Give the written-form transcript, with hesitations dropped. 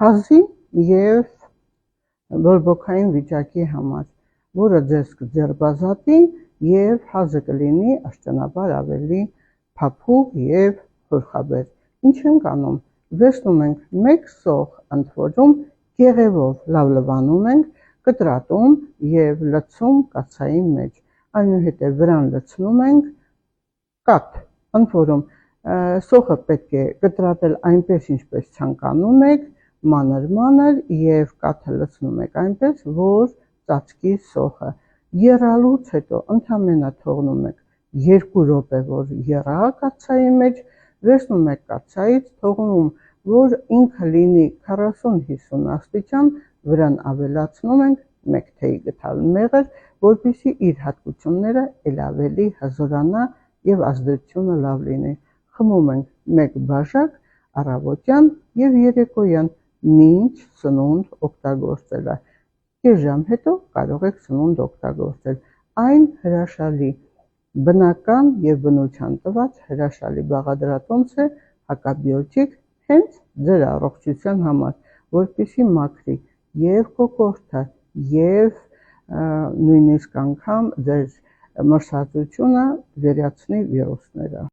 հազի և բորբոքային վիճակի համար, որը ձեզ կձերբազատի և հազը կլինի աշճանաբար ավելի փափուկ և խորխաբեր։ Ինչ ենք անում, վերցնում ենք մեկ սող ընդ որում կեղևով լավ լվանում ենք, կտրատում և լցում կաթսայի մեջ, այնուհետև վրան լցնում ենք կաթ, ընդ որում սոխը պետք է կտրատել այնպես, ինչպես ցանկանում եք, մանր և կաթը լցնում եք այնպես, որ ծածկի սոխը։ Եռալուց հետո ընդամենը թողնում եք 2 րոպե, որ եռա կաթսայի մեջ, վերցնում եք կաթսայից, թողնում, որ ինքը լինի 40-50 աստիճան, վրան ավելացնում ենք 1 թեյ գդալ մեղր, որպեսզի իր հատկությունները էլ ավելի հզորանա և ազդեցությունը լավ լինի։ Խմում ենք 1 բաժակ առավոտյան և երեկոյան, մինչ սնունդ օգտագործելը։ Կես ժամ հետո կարող եք սնունդ օգտագործել։ Այն հրաշալի, բնական և բնության տված հրաշալի բաղադրատոմս է, հակաբիոտիկ հենց ձեր առողջության համար, որպեսզի մաքրի և կոկորդը, և նույնիսկ անգամ ձեր մրսածությունը վերացնի վիրուսները։